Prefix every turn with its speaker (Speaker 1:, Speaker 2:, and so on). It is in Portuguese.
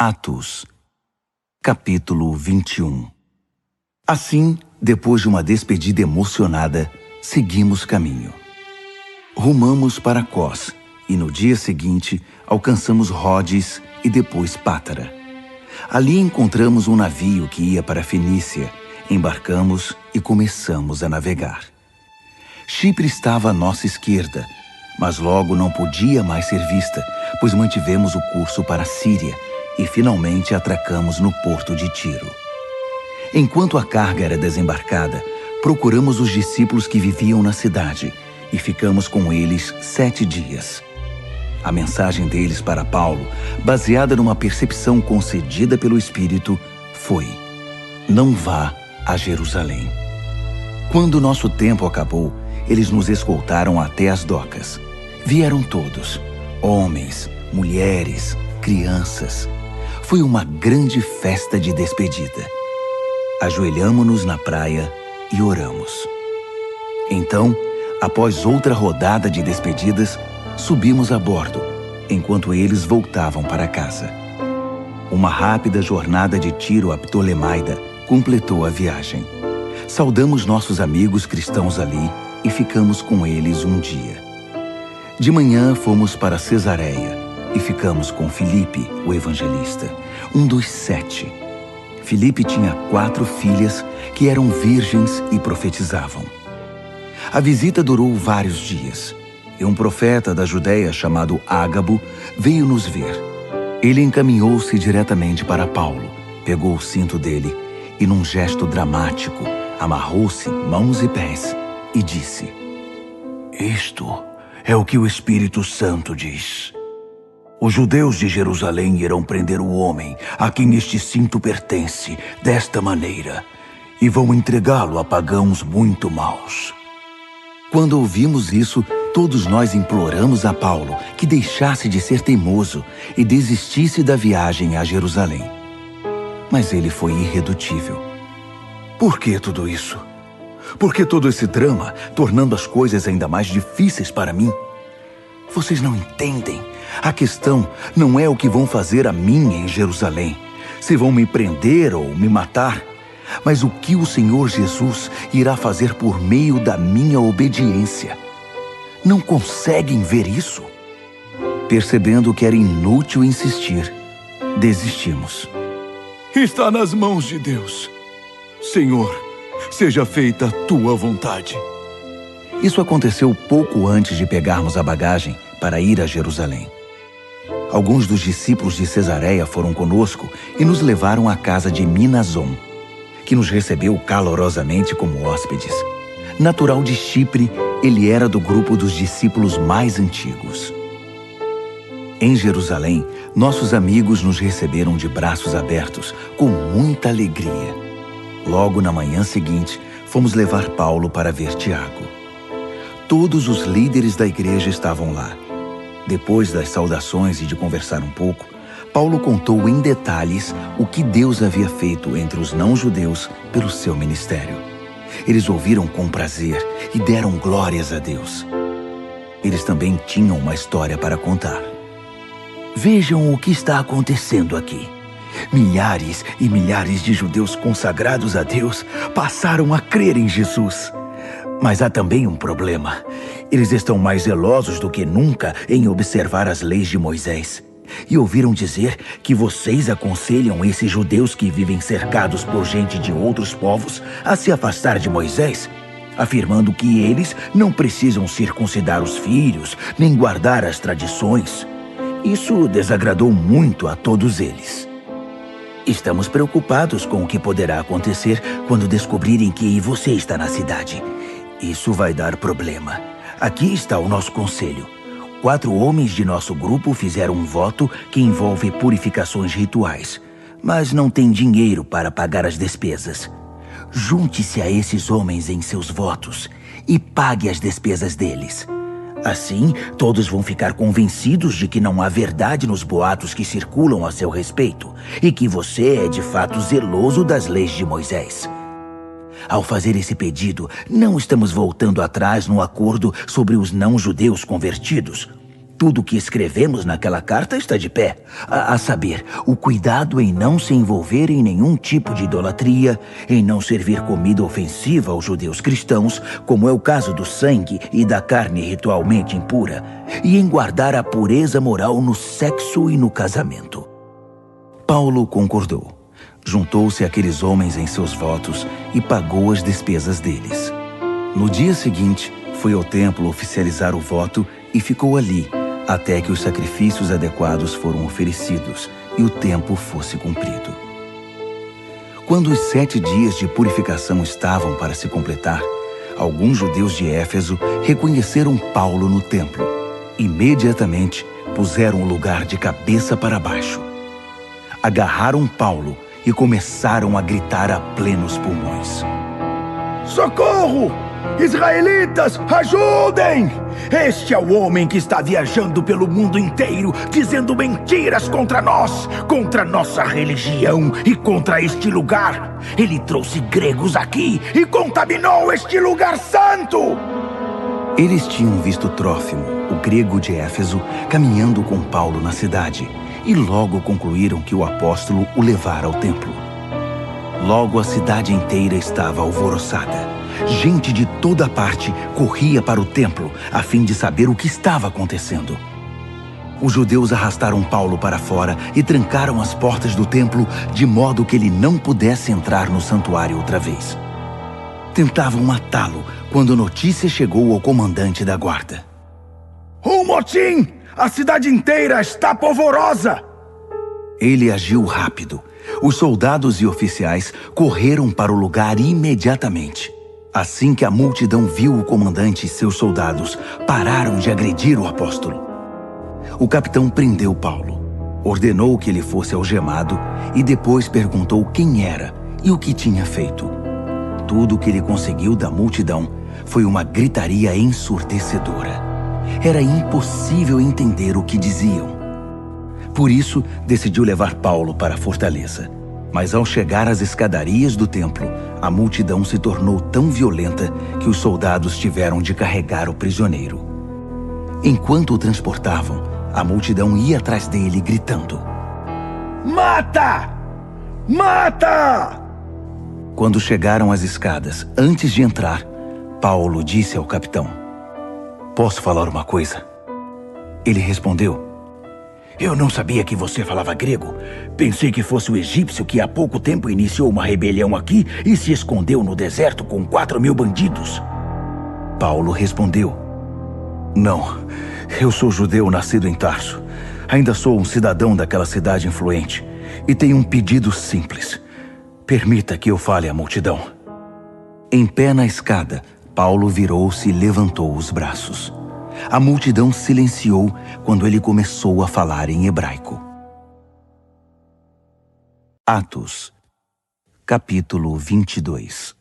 Speaker 1: Atos, capítulo 21. Assim, depois de uma despedida emocionada, seguimos caminho. Rumamos para Cós e no dia seguinte alcançamos Rhodes e depois Pátara. Ali encontramos um navio que ia para a Fenícia, embarcamos e começamos a navegar. Chipre estava à nossa esquerda, mas logo não podia mais ser vista, pois mantivemos o curso para a Síria e finalmente atracamos no porto de Tiro. Enquanto a carga era desembarcada, procuramos os discípulos que viviam na cidade e ficamos com eles 7 dias. A mensagem deles para Paulo, baseada numa percepção concedida pelo Espírito, foi: não vá a Jerusalém. Quando nosso tempo acabou, eles nos escoltaram até as docas. Vieram todos, homens, mulheres, crianças. Foi uma grande festa de despedida. Ajoelhamo-nos na praia e oramos. Então, após outra rodada de despedidas, subimos a bordo, enquanto eles voltavam para casa. Uma rápida jornada de Tiro a Ptolemaida completou a viagem. Saudamos nossos amigos cristãos ali e ficamos com eles um dia. De manhã fomos para Cesareia e ficamos com Filipe, o evangelista, um dos 7. Filipe tinha 4 filhas que eram virgens e profetizavam. A visita durou vários dias e um profeta da Judéia chamado Ágabo veio nos ver. Ele encaminhou-se diretamente para Paulo, pegou o cinto dele e, num gesto dramático, amarrou-se mãos e pés e disse: "Isto é o que o Espírito Santo diz. Os judeus de Jerusalém irão prender o homem a quem este cinto pertence desta maneira e vão entregá-lo a pagãos muito maus." Quando ouvimos isso, todos nós imploramos a Paulo que deixasse de ser teimoso e desistisse da viagem a Jerusalém. Mas ele foi irredutível. "Por que tudo isso? Por que todo esse drama, tornando as coisas ainda mais difíceis para mim? Vocês não entendem. A questão não é o que vão fazer a mim em Jerusalém, se vão me prender ou me matar, mas o que o Senhor Jesus irá fazer por meio da minha obediência. Não conseguem ver isso?" Percebendo que era inútil insistir, desistimos. "Está nas mãos de Deus. Senhor, seja feita a tua vontade." Isso aconteceu pouco antes de pegarmos a bagagem para ir a Jerusalém. Alguns dos discípulos de Cesareia foram conosco e nos levaram à casa de Minasom, que nos recebeu calorosamente como hóspedes. Natural de Chipre, ele era do grupo dos discípulos mais antigos. Em Jerusalém, nossos amigos nos receberam de braços abertos, com muita alegria. Logo na manhã seguinte, fomos levar Paulo para ver Tiago. Todos os líderes da igreja estavam lá. Depois das saudações e de conversar um pouco, Paulo contou em detalhes o que Deus havia feito entre os não-judeus pelo seu ministério. Eles ouviram com prazer e deram glórias a Deus. Eles também tinham uma história para contar. "Vejam o que está acontecendo aqui. Milhares e milhares de judeus consagrados a Deus passaram a crer em Jesus. Mas há também um problema. Eles estão mais zelosos do que nunca em observar as leis de Moisés. E ouviram dizer que vocês aconselham esses judeus que vivem cercados por gente de outros povos a se afastar de Moisés, afirmando que eles não precisam circuncidar os filhos, nem guardar as tradições. Isso desagradou muito a todos eles. Estamos preocupados com o que poderá acontecer quando descobrirem que você está na cidade. Isso vai dar problema. Aqui está o nosso conselho. 4 homens de nosso grupo fizeram um voto que envolve purificações rituais, mas não tem dinheiro para pagar as despesas. Junte-se a esses homens em seus votos e pague as despesas deles. Assim, todos vão ficar convencidos de que não há verdade nos boatos que circulam a seu respeito e que você é de fato zeloso das leis de Moisés. Ao fazer esse pedido, não estamos voltando atrás no acordo sobre os não-judeus convertidos.
Speaker 2: Tudo o que escrevemos naquela carta está de pé. A saber, o cuidado em não se envolver em nenhum tipo de idolatria, em não servir comida ofensiva aos judeus cristãos, como é o caso do sangue e da carne ritualmente impura, e em guardar a pureza moral no sexo e no casamento.
Speaker 1: Paulo concordou. Juntou-se àqueles homens em seus votos e pagou as despesas deles. No dia seguinte, foi ao templo oficializar o voto e ficou ali, até que os sacrifícios adequados foram oferecidos e o tempo fosse cumprido. Quando os 7 dias de purificação estavam para se completar, alguns judeus de Éfeso reconheceram Paulo no templo. Imediatamente, puseram o lugar de cabeça para baixo. Agarraram Paulo e começaram a gritar a plenos pulmões:
Speaker 2: Socorro! Israelitas, ajudem! Este é o homem que está viajando pelo mundo inteiro, dizendo mentiras contra nós, contra nossa religião e contra este lugar. Ele trouxe gregos aqui e contaminou este lugar santo!
Speaker 1: Eles tinham visto Trófimo, o grego de Éfeso, caminhando com Paulo na cidade, e logo concluíram que o apóstolo o levara ao templo. Logo a cidade inteira estava alvoroçada. Gente de toda parte corria para o templo a fim de saber o que estava acontecendo. Os judeus arrastaram Paulo para fora e trancaram as portas do templo de modo que ele não pudesse entrar no santuário outra vez. Tentavam matá-lo quando a notícia chegou ao comandante da guarda.
Speaker 2: Um motim! A cidade inteira está polvorosa!
Speaker 1: Ele agiu rápido. Os soldados e oficiais correram para o lugar imediatamente. Assim que a multidão viu o comandante e seus soldados, pararam de agredir o apóstolo. O capitão prendeu Paulo, ordenou que ele fosse algemado e depois perguntou quem era e o que tinha feito. Tudo o que ele conseguiu da multidão foi uma gritaria ensurdecedora. Era impossível entender o que diziam. Por isso, decidiu levar Paulo para a fortaleza. Mas ao chegar às escadarias do templo, a multidão se tornou tão violenta que os soldados tiveram de carregar o prisioneiro. Enquanto o transportavam, a multidão ia atrás dele gritando:
Speaker 2: Mata! Mata!
Speaker 1: Quando chegaram às escadas, antes de entrar, Paulo disse ao capitão: Posso falar uma coisa? Ele respondeu:
Speaker 2: Eu não sabia que você falava grego. Pensei que fosse o egípcio que há pouco tempo iniciou uma rebelião aqui e se escondeu no deserto com 4.000 bandidos.
Speaker 1: Paulo respondeu: Não, eu sou judeu nascido em Tarso. Ainda sou um cidadão daquela cidade influente e tenho um pedido simples. Permita que eu fale à multidão. Em pé na escada, Paulo virou-se e levantou os braços. A multidão silenciou quando ele começou a falar em hebraico. Atos, capítulo 22.